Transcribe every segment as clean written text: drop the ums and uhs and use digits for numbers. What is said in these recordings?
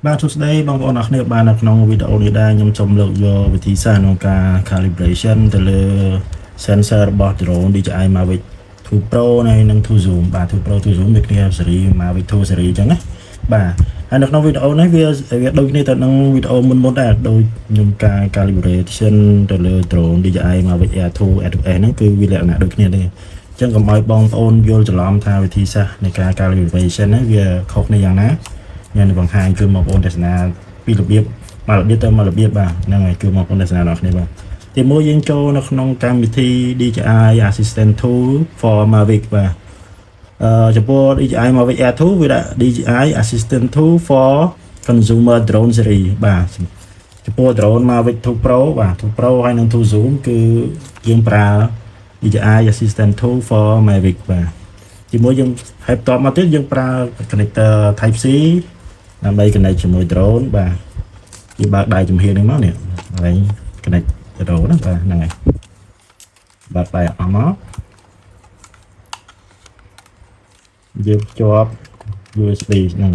បាទសួស្តីបងប្អូនអរគ្នាបាននៅក្នុងវីដេអូនេះដែរខ្ញុំសូមលើកយកវិធីសាស្ត្រក្នុងការ calibration ទៅលើ sensor របស់ drone DJI Mavic 2 Pro និង2 Zoom បាទ2 Pro 2 Zoom ដូចគ្នា series Mavic 2 series អញ្ចឹងណាបាទហើយនៅក្នុងវីដេអូនេះវាដូចគ្នាទៅនឹងវីដេអូមុនដែរដូចខ្ញុំការ calibration ទៅលើ drone DJI Mavic Air 2 S ហ្នឹងគឺវាលក្ខណៈដូចគ្នាទេអញ្ចឹងកុំឲ្យបងប្អូនយល់ច្រឡំថាវិធីសាស្ត្រនៃការ calibration ហ្នឹងវាខុសគ្នាយ៉ាងណាខ្ញុំនឹងបង្ហាញជូនបងប្អូនទស្សនាពីរបៀបមករបៀបទៅមករបៀបបាទហ្នឹងហើយជូនបងប្អូនទស្សនាដល់គ្នាបាទទីមួយយើងចូលនៅក្នុងកម្មវិធី DJI Assistant Tool for Mavic បាទចំពោះ DJI Mavic Air 2វាដាក់ DJI Assistant Tool for Consumer Drone Series បាទចំពោះ drone Mavic 2 Pro បាទ2 Pro ហើយនិង2 Zoom គឺយើងប្រើ DJI Assistant Tool for Mavic បាទជាមួយយើងហើយបន្ទាប់មកទៀតយើងប្រើ connector Type C ដើម្បី connect ជាមួយ drone បាទវាបើកដៃចំហៀងនេះមកនេះហើយ connect drone ណាបាទហ្នឹងហើយបើកដៃអស់មកយើងភ្ជាប់ USB ហ្នឹង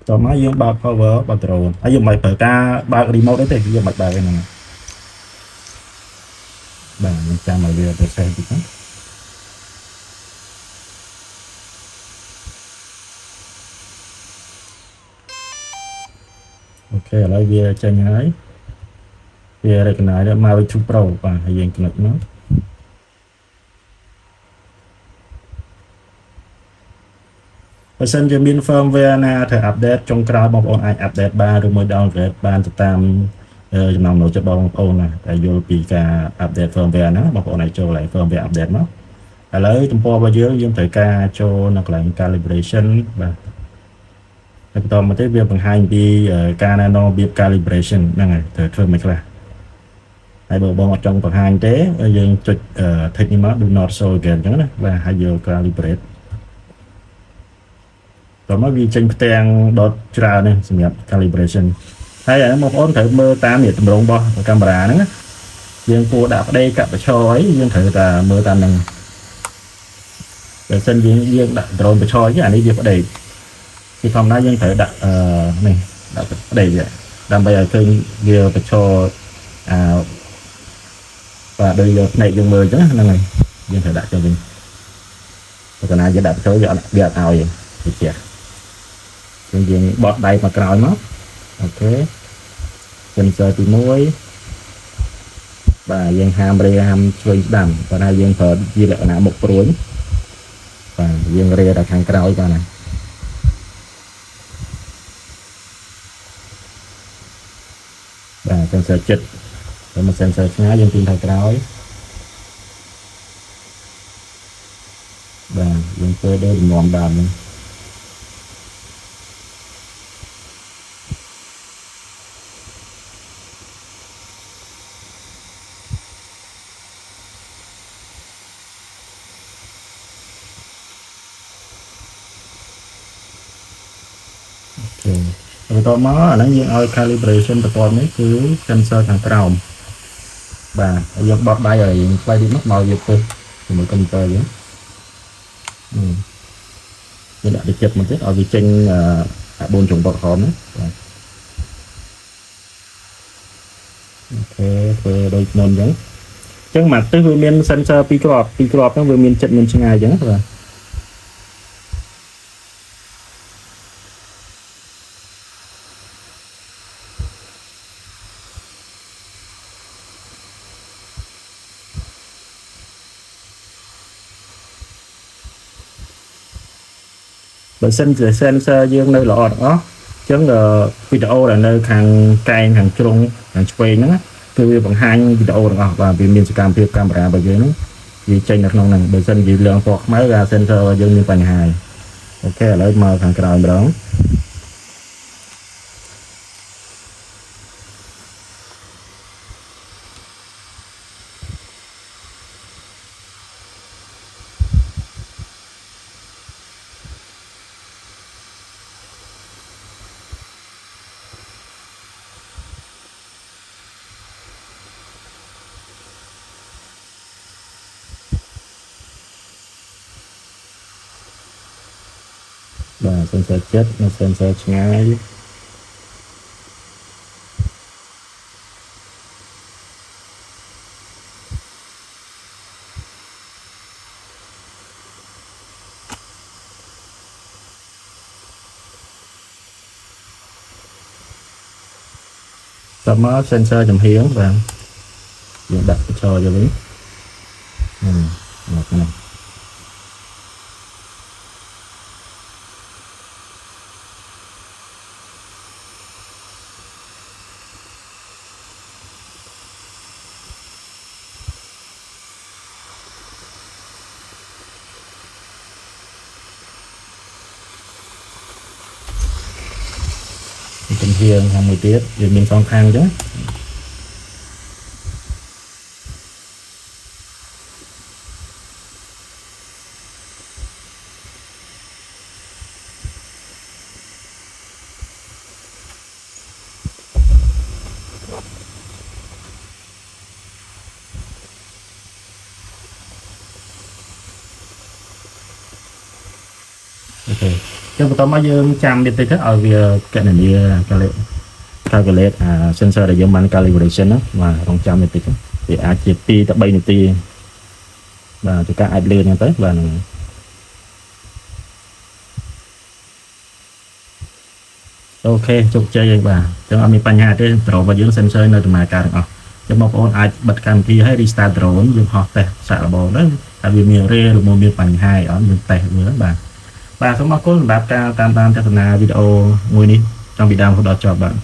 តោះមកយើងបើក power បើក drone ហើយយើងមិនប្រើការបើក remote ទេយើងមិនបើកទេហ្នឹងបាទយើងចាំឲ្យវាទៅសេះតិចណាអូខេឥឡូវវាចេញហើយវា recognize មក 2 Pro បាទហើយយើង connect មកបើសិនជាមាន firmware ណាត្រូវ update ចុងក្រោយបងប្អូនអាច update បានឬមួយ downgrade បានទៅតាមចំណង់ចំណូលចិត្តបងប្អូនណាតែយល់ពីការ update firmware ហ្នឹងបងប្អូនអាចចូលកន្លែង firmware update មកឥឡូវទំព័ររបស់យើងត្រូវការចូលនៅកន្លែង calibration បាទហើយបន្តមកទៀតវាបង្ហាញពីការណែនាំរបៀប calibration ហ្នឹងហើយត្រូវធ្វើមិនខ្លះហើយបើបងអត់ចង់បង្ហាញទេយើងចុច tick នេះមក do not show again អញ្ចឹងណាបាទហើយយក calibrate តោះមកវាចេញផ្ទាំងដុតច្រើននេះសម្រាប់ calibration ហើយអាបងប្អូនត្រូវមើលតាមនេះតម្រងរបស់កាមេរ៉ាហ្នឹងណាយើងគួរដាក់ប្តេកបឆអីយើងត្រូវតែមើលតាមហ្នឹងបើសិនយើងដាក់ drone បឆអីអានេះវាប្តេកពីធម្មតាយើងត្រូវដាក់នេះដាក់ប្តេកដើម្បីឲ្យឃើញវាបឆបាទដូចយកភ្នែកយើងមើលអញ្ចឹងហ្នឹងហើយយើងត្រូវដាក់ចូលវិញបើកាលណាយើងដាក់បឆវាអត់ឲ្យវាជាយើងបត់ដៃមកក្រោយមកអូខេ sensor ទី1បាទយើងហាមរេហាមឆ្វេងស្ដាំបើណាយើងប្រើជាលក្ខណៈមុខព្រួញបាទយើងរេដល់ខាងក្រោយបាទណាបាទ sensor ចិត្តតែមក sensor ឆ្ងាយយើងទាញខាងក្រោយបាទយើងធ្វើដូចលំនាំដើមហ្នឹងបន្ទាប់មកអាហ្នឹងយើងឲ្យ calibration បន្ទាប់នេះគឺ sensor ខាងក្រោមបាទហើយយើងបត់ដៃឲ្យយើងស្វែងនេះមកវាពឹសជាមួយ computer យើងយើងដាក់ទៅចិត្តមកទៀតឲ្យវាចេញ4ចុងបត់ហមណាបាទអូខេធ្វើដូចមុនអញ្ចឹងមកទិសវាមាន sensor 2គ្រាប់ហ្នឹងវាមានចិត្តមានឆ្ងាយអញ្ចឹងបាទបើសិនជា sensor យើងនៅល្អទាំងអស់អញ្ចឹងវីដេអូដែលនៅខាងកែងខាងជ្រុងខាងឆ្វេងហ្នឹងគឺវាបង្ហាញវីដេអូទាំងអស់បាទវាមានសកម្មភាពកាមេរ៉ារបស់យើងហ្នឹងវាចេញនៅក្នុងហ្នឹងបើសិនជាលឿងពណ៌ខ្មៅអា sensor របស់យើងមានបញ្ហាអូខេឥឡូវមកខាងក្រោយម្ដង បាទ sensor ចិត្តនិង sensor ឆ្ងាយតាមមក sensor ចំហៀងបាទយើងដាក់បញ្ចូលយកវិញមកនេះ ចំហៀងខាងមួយទៀតវាមានសងខាងអញ្ចឹងអូខេចឹងបន្តមកយើងចាំទៀតតិចទៅឲ្យវាកណនា calculate sensor ដែលយើងបាន calibration ណាបាទរងចាំទៀតតិចវាអាចជា2ទៅ3នាទីបាទទៅការអាចលឿនហ្នឹងទៅបាទអូខេជោគជ័យហើយបាទចឹងអត់មានបញ្ហាទេ drone របស់យើង sensor នៅដំណើរការទាំងអស់ចឹងបងប្អូនអាចបិទកម្មវិធីហើយ restart drone យើងហោះតេស្តសាកល្បងទៅថាវាមានរេឬមានបញ្ហាអត់យើងតេស្តមើលបាទសូមអរគុណសម្រាប់ការតាមដានទស្សនាវីដេអូមួយនេះចង់ពីដើមរហូតដល់ចប់បាទ